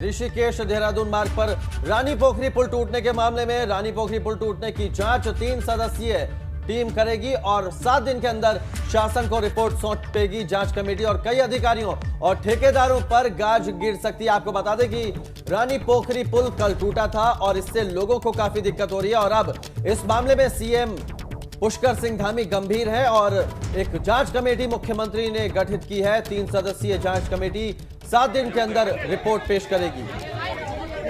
ऋषिकेश देहरादून मार्ग पर रानी पोखरी पुल टूटने के मामले में रानी पोखरी पुल टूटने की जांच 3 सदस्यीय टीम करेगी और 7 दिन के अंदर शासन को रिपोर्ट सौंपेगी जांच कमेटी। और कई अधिकारियों और ठेकेदारों पर गाज गिर सकती है। आपको बता दें कि रानी पोखरी पुल कल टूटा था और इससे लोगों को काफी दिक्कत हो रही है और अब इस मामले में सीएम पुष्कर सिंह धामी गंभीर है और एक जांच कमेटी मुख्यमंत्री ने गठित की है। 3 सदस्यीय जांच कमेटी 7 दिन के अंदर रिपोर्ट पेश करेगी।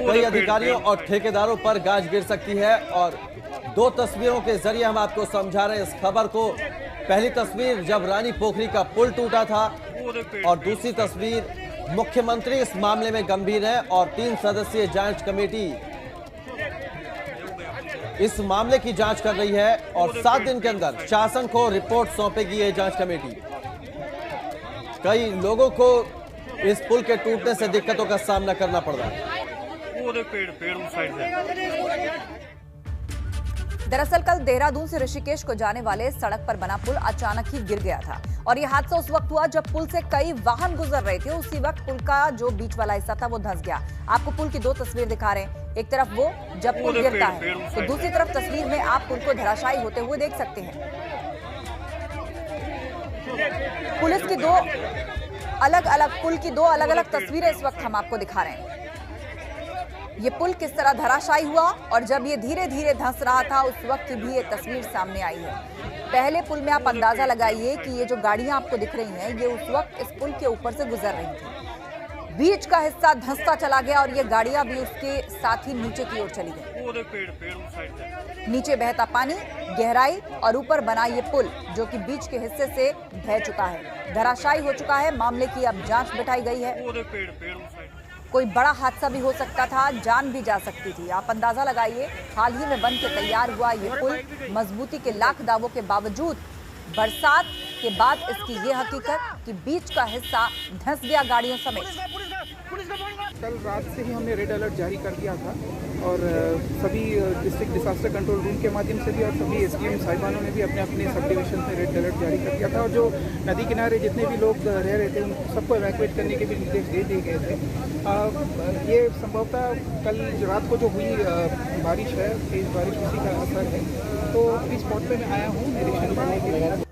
कई अधिकारियों और ठेकेदारों पर गाज गिर सकती है और 2 तस्वीरों के जरिए हम आपको समझा रहे हैं इस खबर को। पहली तस्वीर जब रानी पोखरी का पुल टूटा था और दूसरी तस्वीर मुख्यमंत्री इस मामले में गंभीर है और 3 सदस्यीय जांच कमेटी इस मामले की जांच कर रही है और 7 दिन के अंदर शासन को रिपोर्ट सौंपेगी ये जांच कमेटी। कई लोगों को इस पुल के टूटने से दिक्कतों का सामना करना पड़ रहा है। दरअसल कल देहरादून से ऋषिकेश को जाने वाले सड़क पर बना पुल अचानक ही गिर गया था और यह हादसा उस वक्त हुआ जब पुल से कई वाहन गुजर रहे थे। उसी वक्त पुल का जो बीच वाला हिस्सा था वो धंस गया। आपको पुल की 2 तस्वीर दिखा रहे हैं, एक तरफ वो जब पुल गिरता है तो दूसरी तरफ तस्वीर में आप पुल को धराशायी होते हुए देख सकते हैं। पुल की दो अलग अलग तस्वीरें इस वक्त हम आपको दिखा रहे हैं। ये पुल किस तरह धराशायी हुआ और जब ये धीरे धीरे धंस रहा था उस वक्त की भी ये तस्वीर सामने आई है। पहले पुल में आप अंदाजा लगाइए कि ये जो गाड़ियां आपको दिख रही हैं ये उस वक्त इस पुल के ऊपर से गुजर रही थी। बीच का हिस्सा धंसता चला गया और ये गाड़ियां भी उसके साथ ही नीचे की ओर चली गई। नीचे बहता पानी, गहराई और ऊपर बना ये पुल जो कि बीच के हिस्से से ढह चुका है, धराशायी हो चुका है। मामले की अब जांच बिठाई गई है। कोई बड़ा हादसा भी हो सकता था, जान भी जा सकती थी। आप अंदाजा लगाइए, हाल ही में बन के तैयार हुआ ये पुल मजबूती के लाख दावों के बावजूद बरसात के बाद इसकी ये हकीकत कि बीच का हिस्सा धंस गया गाड़ियों समेत। कल रात से ही हमने रेड अलर्ट जारी कर दिया था और सभी डिस्ट्रिक्ट डिजास्टर कंट्रोल रूम के माध्यम से भी और सभी एसडीएम साहिबानों ने भी अपने अपने सब डिवीजन में रेड अलर्ट जारी कर दिया था और जो नदी किनारे जितने भी लोग रह रहे थे उन सबको इवैक्यूएट करने के भी निर्देश दे दिए गए थे। ये संभवतः कल रात को जो हुई बारिश है, तेज बारिश, उसी का असर है। तो इस स्पॉट पे मैं आया हूँ निरीक्षण करने के लिए।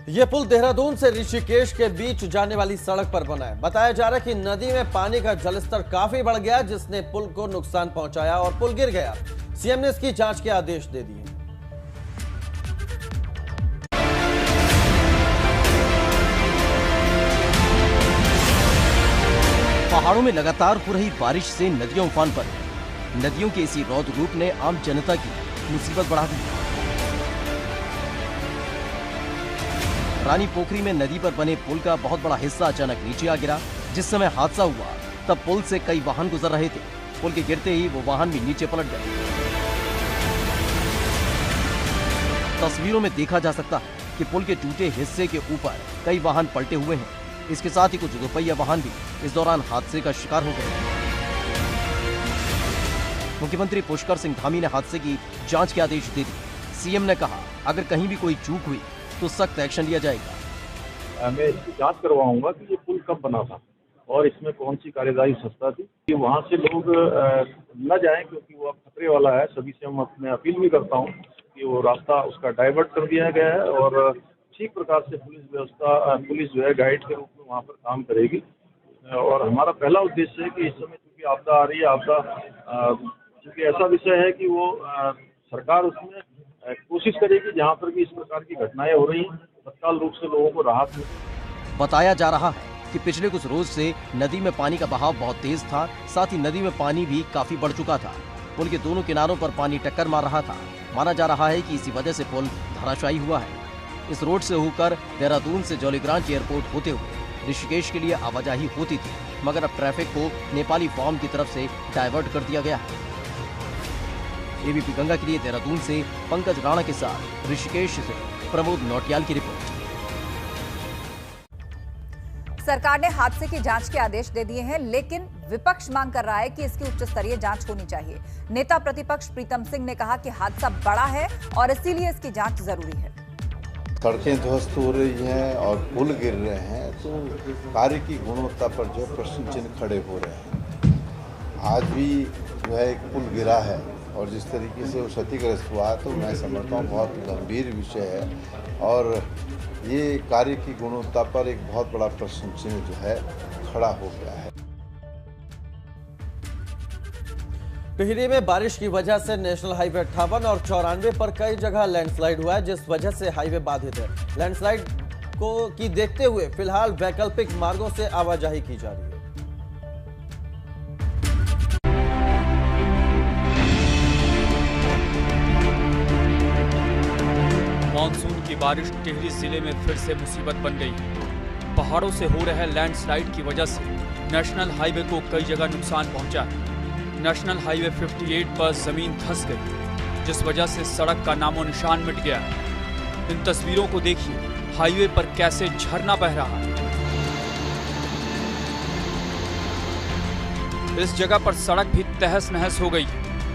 यह पुल देहरादून से ऋषिकेश के बीच जाने वाली सड़क पर बना है। बताया जा रहा है कि नदी में पानी का जलस्तर काफी बढ़ गया जिसने पुल को नुकसान पहुंचाया और पुल गिर गया। सीएम ने इसकी जांच के आदेश दे दिए। पहाड़ों में लगातार हो रही बारिश से नदियां उफान पर हैं। नदियों के इसी रौद्र रूप ने आम जनता की मुसीबत बढ़ा दी। रानी पोखरी में नदी पर बने पुल का बहुत बड़ा हिस्सा अचानक नीचे आ गिरा। जिस समय हादसा हुआ तब पुल से कई वाहन गुजर रहे थे। पुल के गिरते ही वो वाहन भी नीचे पलट गए। तस्वीरों में देखा जा सकता है कि पुल के टूटे हिस्से के ऊपर कई वाहन पलटे हुए हैं। इसके साथ ही कुछ दोपहिया वाहन भी इस दौरान हादसे का शिकार हो गए। मुख्यमंत्री पुष्कर सिंह धामी ने हादसे की जांच के आदेश दे दिए। सीएम ने कहा, अगर कहीं भी कोई चूक हुई तो सख्त एक्शन लिया जाएगा। मैं इसकी जांच करवाऊंगा कि ये पुल कब बना था और इसमें कौन सी कार्यदायी संस्था थी कि वहां से लोग न जाएं, क्योंकि वो अब खतरे वाला है। सभी से मैं अपील भी करता हूं कि वो रास्ता उसका डाइवर्ट कर दिया गया है और ठीक प्रकार से पुलिस जो है गाइड के रूप में वहाँ पर काम करेगी। और हमारा पहला उद्देश्य है कि इस समय चूंकि आपदा आ रही है, आपदा चूंकि ऐसा विषय है कि वो सरकार उसमें कोशिश करेगी जहाँ पर भी इस प्रकार की घटनाएं हो रही हैं तत्काल रूप से लोगों को राहत मिले। बताया जा रहा है कि पिछले कुछ रोज से नदी में पानी का बहाव बहुत तेज था। साथ ही नदी में पानी भी काफी बढ़ चुका था। पुल के दोनों किनारों पर पानी टक्कर मार रहा था। माना जा रहा है कि इसी वजह से पुल धराशायी हुआ है। इस रोड से होकर देहरादून से जौलीग्रांट एयरपोर्ट होते हुए ऋषिकेश के लिए आवाजाही होती थी, मगर अब ट्रैफिक को नेपाली फॉर्म की तरफ से डाइवर्ट कर दिया गया है। एबीपी गंगा के लिए देहरादून से पंकज राणा के साथ ऋषिकेश से प्रमोद नौटियाल की रिपोर्ट। सरकार ने हादसे की जांच के आदेश दे दिए हैं, लेकिन विपक्ष मांग कर रहा है कि इसकी उच्च स्तरीय जांच होनी चाहिए। नेता प्रतिपक्ष प्रीतम सिंह ने कहा कि हादसा बड़ा है और इसीलिए इसकी जांच जरूरी है। सड़कें ध्वस्त हो रही हैं और पुल गिर रहे हैं, तो कार्य की गुणवत्ता पर जो प्रश्न चिन्ह खड़े हो रहे हैं। आज भी जो है एक पुल गिरा है और जिस तरीके से वो क्षतिग्रस्त हुआ है, तो मैं समझता हूँ बहुत गंभीर विषय है और ये कार्य की गुणवत्ता पर एक बहुत बड़ा प्रश्न चिन्ह जो है खड़ा हो गया है। टिहरी में बारिश की वजह से नेशनल हाईवे 58 और 94 पर कई जगह लैंडस्लाइड हुआ है, जिस वजह से हाईवे बाधित है। लैंडस्लाइड की देखते हुए फिलहाल वैकल्पिक मार्गों से आवाजाही की जा रही है। मानसून की बारिश टिहरी जिले में फिर से मुसीबत बन गई। पहाड़ों से हो रहे लैंडस्लाइड की वजह से नेशनल हाईवे को कई जगह नुकसान पहुंचा है। नेशनल हाईवे 58 पर जमीन धंस गई, जिस वजह से सड़क का नामो निशान मिट गया। इन तस्वीरों को देखिए, हाईवे पर कैसे झरना बह रहा है। इस जगह पर सड़क भी तहस नहस हो गई।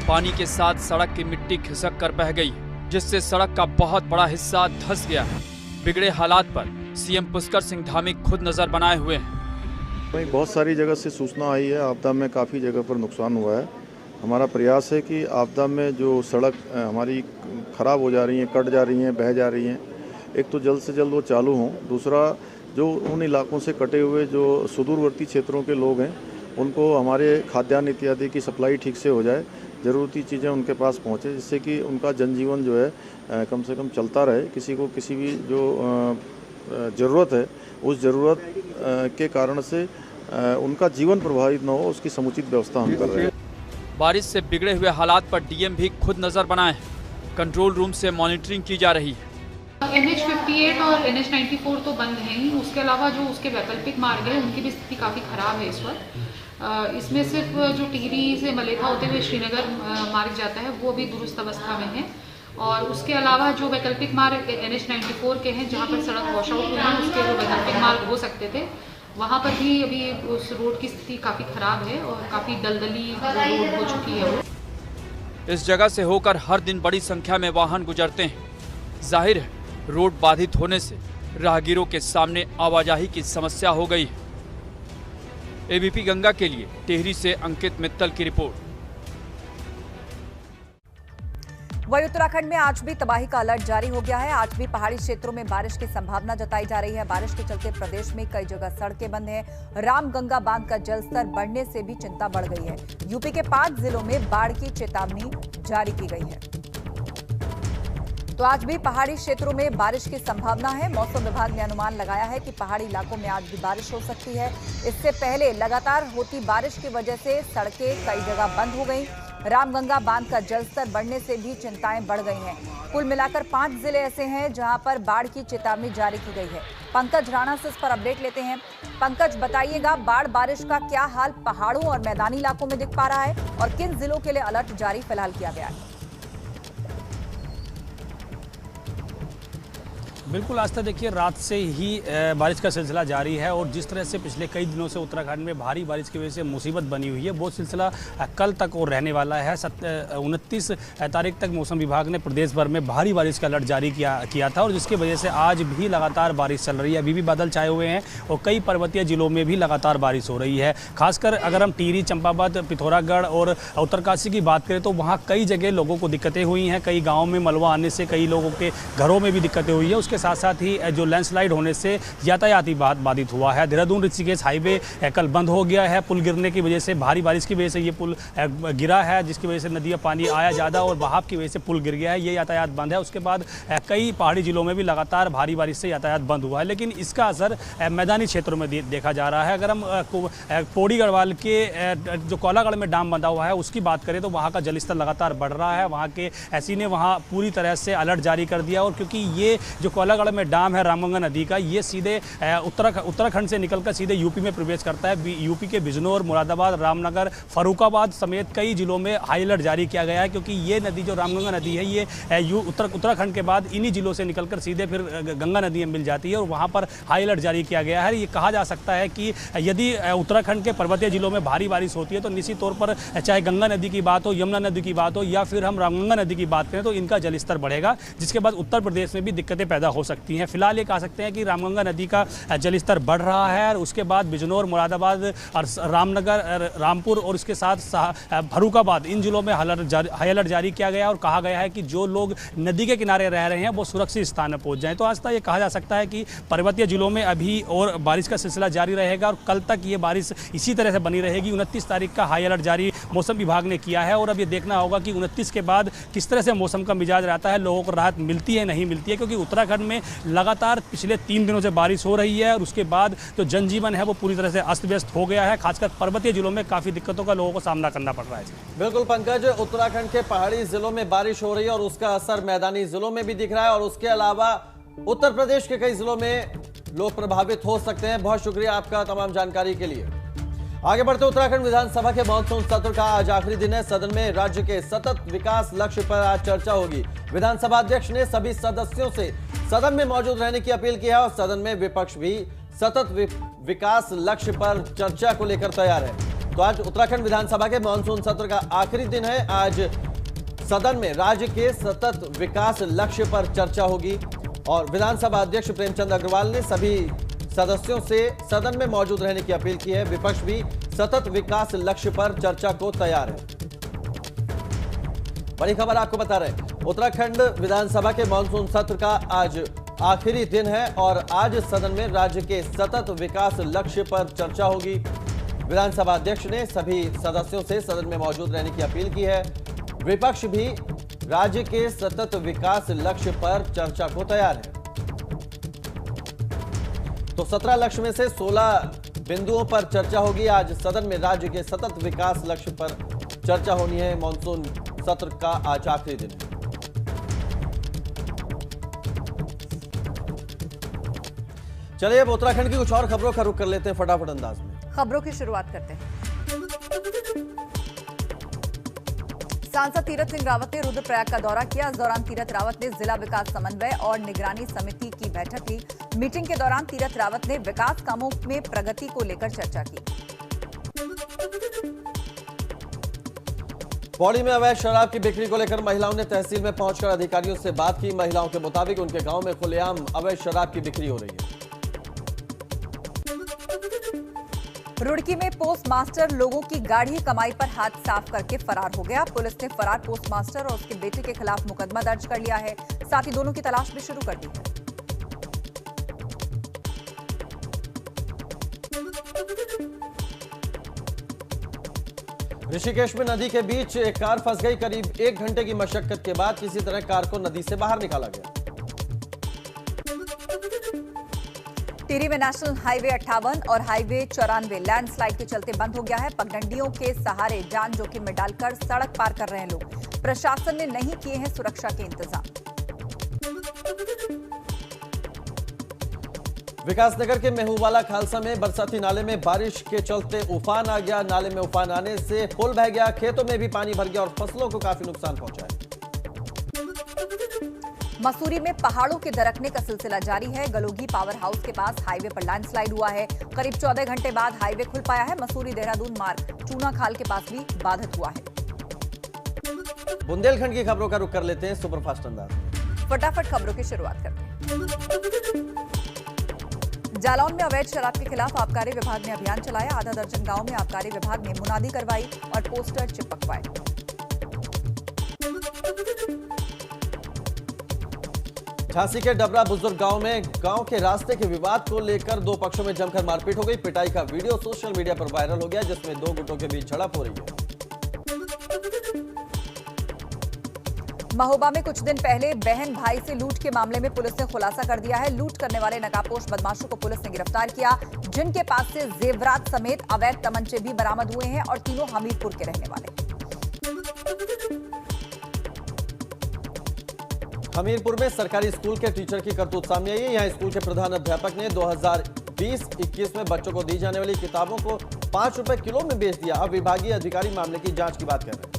पानी के साथ सड़क की मिट्टी खिसक कर बह गई, जिससे सड़क का बहुत बड़ा हिस्सा धंस गया। बिगड़े हालात पर सीएम पुष्कर सिंह धामी खुद नजर बनाए हुए हैं। बहुत सारी जगह से सूचना आई है, आपदा में काफ़ी जगह पर नुकसान हुआ है। हमारा प्रयास है कि आपदा में जो सड़क हमारी ख़राब हो जा रही हैं, कट जा रही हैं, बह जा रही हैं, एक तो जल्द से जल्द वो चालू हों। दूसरा, जो उन इलाकों से कटे हुए जो सुदूरवर्ती क्षेत्रों के लोग हैं, उनको हमारे खाद्यान्न इत्यादि की सप्लाई ठीक से हो जाए, ज़रूरती चीज़ें उनके पास पहुँचे, जिससे कि उनका जनजीवन जो है कम से कम चलता रहे। किसी को किसी भी जो ज़रूरत है, उस ज़रूरत के कारण से उनका जीवन प्रभावित न हो, उसकी समुचित व्यवस्था हम कर रहे हैं। बारिश से बिगड़े हुए हालात पर डीएम भी खुद नजर बनाए हैं। कंट्रोल रूम से मॉनिटरिंग की जा रही है। NH 58 और NH 94 तो बंद हैं ही, उसके अलावा जो उसके वैकल्पिक मार्ग है उनकी भी स्थिति काफ़ी ख़राब है इस वक्त। इसमें सिर्फ जो टिहरी से मलेथा होते हुए श्रीनगर मार्ग जाता है वो भी दुरुस्त अवस्था में है, और उसके अलावा जो वैकल्पिक मार्ग NH 94 के हैं, जहाँ पर सड़क वॉश आउट हुई है, उसके जो वैकल्पिक मार्ग हो सकते थे, वहाँ पर भी अभी उस रोड की स्थिति काफ़ी ख़राब है और काफ़ी दलदली रोड हो चुकी है वो। इस जगह से होकर हर दिन बड़ी संख्या में वाहन गुजरते हैं। जाहिर है, रोड बाधित होने से राहगीरों के सामने आवाजाही की समस्या हो गई है। एबीपी गंगा के लिए टिहरी से अंकित मित्तल की रिपोर्ट। वही उत्तराखंड में आज भी तबाही का अलर्ट जारी हो गया है। आज भी पहाड़ी क्षेत्रों में बारिश की संभावना जताई जा रही है। बारिश के चलते प्रदेश में कई जगह सड़कें बंद हैं। रामगंगा बांध का जलस्तर बढ़ने से भी चिंता बढ़ गई है। यूपी के 5 जिलों में बाढ़ की चेतावनी जारी की गई है। तो आज भी पहाड़ी क्षेत्रों में बारिश की संभावना है। मौसम विभाग ने अनुमान लगाया है कि पहाड़ी इलाकों में आज भी बारिश हो सकती है। इससे पहले लगातार होती बारिश की वजह से सड़कें कई जगह बंद हो गई। रामगंगा बांध का जलस्तर बढ़ने से भी चिंताएं बढ़ गई हैं। कुल मिलाकर 5 जिले ऐसे हैं जहां पर बाढ़ की चेतावनी जारी की गई है। पंकज राणा से इस पर अपडेट लेते हैं। पंकज, बताइएगा, बाढ़ बारिश का क्या हाल पहाड़ों और मैदानी इलाकों में दिख पा रहा है और किन जिलों के लिए अलर्ट जारी फिलहाल किया गया है? बिल्कुल आस्था, देखिए रात से ही बारिश का सिलसिला जारी है और जिस तरह से पिछले कई दिनों से उत्तराखंड में भारी बारिश की वजह से मुसीबत बनी हुई है, वो सिलसिला कल तक और रहने वाला है। 29 तारीख तक मौसम विभाग ने प्रदेश भर में भारी बारिश का अलर्ट जारी किया था और जिसकी वजह से आज भी लगातार बारिश चल रही है। अभी भी बादल छाए हुए हैं और कई पर्वतीय जिलों में भी लगातार बारिश हो रही है। खासकर अगर हम टिहरी, चंपावत, पिथौरागढ़ और उत्तरकाशी की बात करें तो वहाँ कई जगह लोगों को दिक्कतें हुई हैं। कई गाँव में मलबा आने से कई लोगों के घरों में भी दिक्कतें हुई है। उसके साथ साथ ही जो लैंडस्लाइड होने से यातायात बाधित हुआ है। देहरादून ऋषिकेश हाईवे कल बंद हो गया है। पुल गिरने की वजह से, भारी बारिश की वजह से ये पुल गिरा है, जिसकी वजह से नदी में पानी आया ज़्यादा और बहाव की वजह से पुल गिर गया है। ये यातायात बंद है। उसके बाद कई पहाड़ी जिलों में भी लगातार भारी बारिश से यातायात बंद हुआ है, लेकिन इसका असर मैदानी क्षेत्रों में देखा जा रहा है। अगर हम पौड़ी गढ़वाल के जो कोलागढ़ में डाम बंधा हुआ है उसकी बात करें तो वहाँ का जलस्तर लगातार बढ़ रहा है। वहाँ के एससी ने वहाँ पूरी तरह से अलर्ट जारी कर दिया और क्योंकि ये जो कोलागढ़ में डाम है रामगंगा नदी का, ये सीधे उत्तराखंड से निकलकर सीधे यूपी में प्रवेश करता है। यूपी के बिजनौर, मुरादाबाद, रामनगर, फर्रुखाबाद समेत कई जिलों में हाई अलर्ट जारी किया गया है क्योंकि ये नदी जो रामगंगा नदी है ये उत्तराखंड के बाद इन्हीं जिलों से निकलकर सीधे फिर गंगा नदी में मिल जाती है और वहाँ पर हाई अलर्ट जारी किया गया है। ये कहा जा सकता है कि यदि उत्तराखंड के पर्वतीय जिलों में भारी बारिश होती है तो निश्चित तौर पर चाहे गंगा नदी की बात हो, यमुना नदी की बात हो या फिर हम रामगंगा नदी की बात करें तो इनका जलस्तर बढ़ेगा, जिसके बाद उत्तर प्रदेश में भी दिक्कतें पैदा हो सकती हैं। फिलहाल ये कह सकते हैं कि रामगंगा नदी का जलस्तर बढ़ रहा है और उसके बाद बिजनौर, मुरादाबाद और रामनगर, रामपुर और उसके साथ फर्रुखाबाद, इन जिलों में हाई अलर्ट जारी किया गया और कहा गया है कि जो लोग नदी के किनारे रह रहे हैं वो सुरक्षित स्थान पर पहुंच जाएं। तो आज तक ये कहा जा सकता है कि पर्वतीय जिलों में अभी और बारिश का सिलसिला जारी रहेगा और कल तक ये बारिश इसी तरह से बनी रहेगी। 29 तारीख का हाई अलर्ट जारी मौसम विभाग ने किया है और अब ये देखना होगा कि 29 के बाद किस तरह से मौसम का मिजाज रहता है, लोगों को राहत मिलती है नहीं मिलती है, क्योंकि उत्तराखंड में लगातार पिछले 3 दिनों से बारिश हो रही है और उसके बाद जो जनजीवन है वो पूरी तरह से अस्त व्यस्त हो गया है। खासकर पर्वतीय जिलों में काफ़ी दिक्कतों का लोगों को सामना करना पड़ रहा है। बिल्कुल पंकज, उत्तराखंड के पहाड़ी जिलों में बारिश हो रही है और उसका असर मैदानी जिलों में भी दिख रहा है और उसके अलावा उत्तर प्रदेश के कई जिलों में लोग प्रभावित हो सकते हैं। बहुत शुक्रिया आपका तमाम जानकारी के लिए। आगे बढ़ते उत्तराखंड विधानसभा के मॉनसून सत्र का आज आखिरी दिन है। सदन में राज्य के सतत विकास लक्ष्य पर आज चर्चा होगी। विधानसभा अध्यक्ष ने सभी सदस्यों से सदन में मौजूद रहने की अपील की है और सदन में विपक्ष भी सतत विकास लक्ष्य पर चर्चा को लेकर तैयार है। तो आज उत्तराखंड विधानसभा के मॉनसून सत्र का आखिरी दिन है। आज सदन में राज्य के सतत विकास लक्ष्य पर चर्चा होगी और विधानसभा अध्यक्ष प्रेमचंद अग्रवाल ने सभी सदस्यों से सदन में मौजूद रहने की अपील की है। विपक्ष भी सतत विकास लक्ष्य पर चर्चा को तैयार है। बड़ी खबर आपको बता रहे हैं, उत्तराखंड विधानसभा के मॉनसून सत्र का आज आखिरी दिन है और आज सदन में राज्य के सतत विकास लक्ष्य पर चर्चा होगी। विधानसभा अध्यक्ष ने सभी सदस्यों से सदन में मौजूद रहने की अपील की है। विपक्ष भी राज्य के सतत विकास लक्ष्य पर चर्चा को तैयार है। तो 17 लक्ष्य में से 16 बिंदुओं पर चर्चा होगी। आज सदन में राज्य के सतत विकास लक्ष्य पर चर्चा होनी है। मॉनसून सत्र का आज आखिरी दिन है। चलिए अब उत्तराखंड की कुछ और खबरों का रुख कर लेते हैं फटाफट अंदाज में। खबरों की शुरुआत करते हैं। सांसद तीरथ सिंह रावत ने रुद्रप्रयाग का दौरा किया। इस दौरान तीरथ रावत ने जिला विकास समन्वय और निगरानी समिति की बैठक ली। मीटिंग के दौरान तीरथ रावत ने विकास कामों में प्रगति को लेकर चर्चा की। पौड़ी में अवैध शराब की बिक्री को लेकर महिलाओं ने तहसील में पहुंचकर अधिकारियों से बात की। महिलाओं के मुताबिक उनके गांव में खुलेआम अवैध शराब की बिक्री हो रही है। रुड़की में पोस्ट मास्टर लोगों की गाढ़ी कमाई पर हाथ साफ करके फरार हो गया। पुलिस ने फरार पोस्ट मास्टर और उसके बेटे के खिलाफ मुकदमा दर्ज कर लिया है। साथ ही दोनों की तलाश भी शुरू कर दी है। ऋषिकेश में नदी के बीच एक कार फंस गई। करीब 1 घंटे की मशक्कत के बाद किसी तरह कार को नदी से बाहर निकाला गया। टिहरी में नेशनल हाईवे 58 और हाईवे 94 लैंडस्लाइड के चलते बंद हो गया है। पगडंडियों के सहारे जान जोखिम में डालकर सड़क पार कर रहे हैं लोग। प्रशासन ने नहीं किए हैं सुरक्षा के इंतजाम। विकासनगर के मेहूवाला खालसा में बरसाती नाले में बारिश के चलते उफान आ गया। नाले में उफान आने से पुल बह गया। खेतों में भी पानी भर गया और फसलों को काफी नुकसान पहुंचा है। मसूरी में पहाड़ों के दरकने का सिलसिला जारी है। गलोगी पावर हाउस के पास हाईवे पर लैंडस्लाइड हुआ है। करीब 14 घंटे बाद हाईवे खुल पाया है। मसूरी देहरादून मार्ग चूना खाल के पास भी बाधित हुआ है। बुंदेलखंड की खबरों का रुख कर लेते हैं सुपरफास्ट अंदाज। फटाफट खबरों की शुरुआत करते हैं। जालौन में अवैध शराब के खिलाफ आबकारी विभाग ने अभियान चलाया। आधा दर्जन गांव में आबकारी विभाग ने मुनादी करवाई और पोस्टर चिपकवाए। झांसी के डबरा बुजुर्ग गांव में गांव के रास्ते के विवाद को लेकर 2 पक्षों में जमकर मारपीट हो गई। पिटाई का वीडियो सोशल मीडिया पर वायरल हो गया, जिसमें 2 गुटों के बीच झड़प हो रही है। महोबा में कुछ दिन पहले बहन भाई से लूट के मामले में पुलिस ने खुलासा कर दिया है। लूट करने वाले नकाबपोश बदमाशों को पुलिस ने गिरफ्तार किया, जिनके पास से जेवरात समेत अवैध तमंचे भी बरामद हुए हैं और तीनों हमीरपुर के रहने वाले। हमीरपुर में सरकारी स्कूल के टीचर की करतूत सामने आई है। यहाँ स्कूल के प्रधान अध्यापक ने 2020-21 में बच्चों को दी जाने वाली किताबों को 5 रुपए किलो में बेच दिया। अब विभागीय अधिकारी मामले की जांच की बात कर रहे हैं।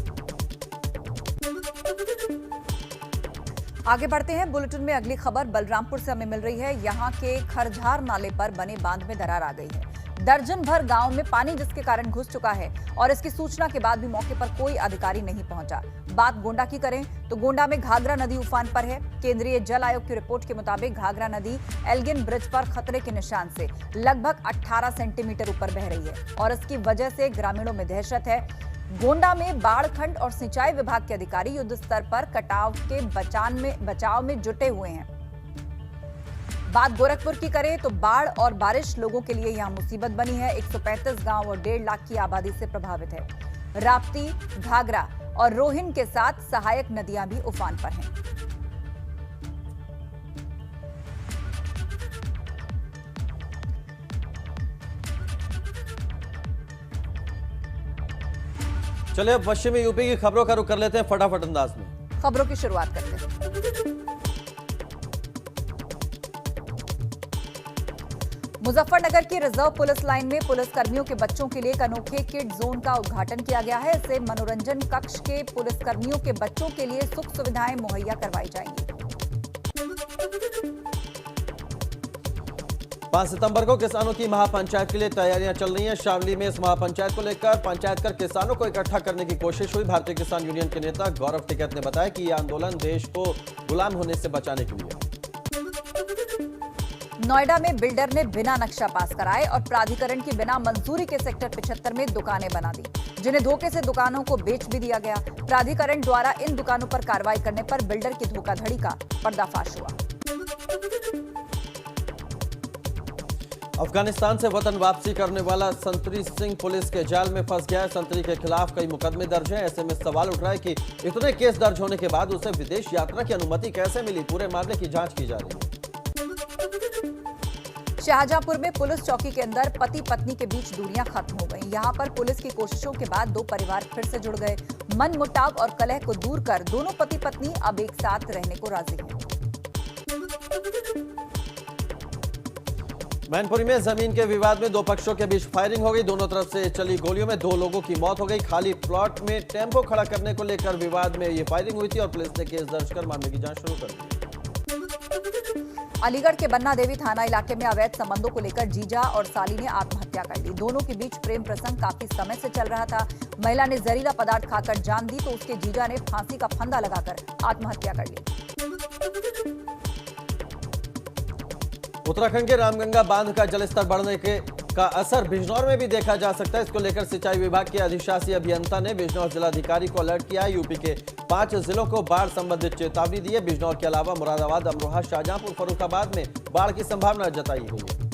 आगे बढ़ते हैं बुलेटिन में। अगली खबर बलरामपुर से हमें मिल रही है। यहाँ के खरझार नाले पर बने बांध में दरार आ गई है। दर्जन भर गांव में पानी जिसके कारण घुस चुका है और इसकी सूचना के बाद भी मौके पर कोई अधिकारी नहीं पहुंचा। बात गोंडा की करें तो गोंडा में घाघरा नदी उफान पर है। केंद्रीय जल आयोग की रिपोर्ट के मुताबिक घाघरा नदी एल्गिन ब्रिज पर खतरे के निशान से लगभग 18 सेंटीमीटर ऊपर बह रही है और इसकी वजह से ग्रामीणों में दहशत है। गोंडा में बाढ़ खंड और सिंचाई विभाग के अधिकारी युद्ध स्तर पर कटाव के बचाव में जुटे हुए हैं। बात गोरखपुर की करें तो बाढ़ और बारिश लोगों के लिए यहां मुसीबत बनी है। 135 गांव और 1.5 लाख की आबादी से प्रभावित है। राप्ती, घाघरा और रोहिन के साथ सहायक नदियां भी उफान पर हैं। चलिए अब पश्चिमी यूपी की खबरों का रुख कर लेते हैं फटाफट अंदाज में। खबरों की शुरुआत करते हैं। मुजफ्फरनगर की रिजर्व पुलिस लाइन में पुलिस कर्मियों के बच्चों के लिए एक अनोखे किड जोन का उद्घाटन किया गया है। इससे मनोरंजन कक्ष के पुलिस कर्मियों के बच्चों के लिए सुख सुविधाएं मुहैया करवाई जाएंगी। 5 सितंबर को किसानों की महापंचायत के लिए तैयारियां चल रही हैं। शामली में इस महापंचायत को लेकर पंचायत कर किसानों को इकट्ठा करने की कोशिश हुई। भारतीय किसान यूनियन के नेता गौरव टिकैत ने बताया कि यह आंदोलन देश को गुलाम होने से बचाने के लिए। नोएडा में बिल्डर ने बिना नक्शा पास कराए और प्राधिकरण की बिना मंजूरी के सेक्टर 75 में दुकानें बना दी, जिन्हें धोखे से दुकानों को बेच भी दिया गया। प्राधिकरण द्वारा इन दुकानों पर कार्रवाई करने पर बिल्डर की धोखाधड़ी का पर्दाफाश हुआ। अफगानिस्तान से वतन वापसी करने वाला संतरी सिंह पुलिस के जाल में फंस गया है। संतरी के खिलाफ कई मुकदमे दर्ज हैं। ऐसे में सवाल उठ रहा है कि इतने केस दर्ज होने के बाद उसे विदेश यात्रा की अनुमति कैसे मिली। पूरे मामले की जांच की जा रही है। शाहजहांपुर में पुलिस चौकी के अंदर पति पत्नी के बीच दूरियां खत्म हो गई। यहां पर पुलिस की कोशिशों के बाद 2 परिवार फिर से जुड़ गए। मनमुटाव और कलह को दूर कर दोनों पति पत्नी अब एक साथ रहने को राजी हैं। मैनपुरी में जमीन के विवाद में 2 पक्षों के बीच फायरिंग हो गई। दोनों तरफ से चली गोलियों में 2 लोगों की मौत हो गई। खाली प्लॉट में टेम्पो खड़ा करने को लेकर विवाद में ये फायरिंग हुई थी और पुलिस ने केस दर्ज कर मामले की जांच शुरू कर दी। अलीगढ़ के बन्ना देवी थाना इलाके में अवैध संबंधों को लेकर जीजा और साली ने आत्महत्या कर ली। दोनों के बीच प्रेम प्रसंग काफी समय से चल रहा था। महिला ने जहरीला पदार्थ खाकर जान दी तो उसके जीजा ने फांसी का फंदा लगाकर आत्महत्या कर ली। उत्तराखंड के रामगंगा बांध का जलस्तर बढ़ने का असर बिजनौर में भी देखा जा सकता है। इसको लेकर सिंचाई विभाग के अधिशासी अभियंता ने बिजनौर जिलाधिकारी को अलर्ट किया है। यूपी के 5 जिलों को बाढ़ संबंधित चेतावनी दी है। बिजनौर के अलावा मुरादाबाद, अमरोहा, शाहजहांपुर, फर्रुखाबाद में बाढ़ की संभावना जताई हुई है।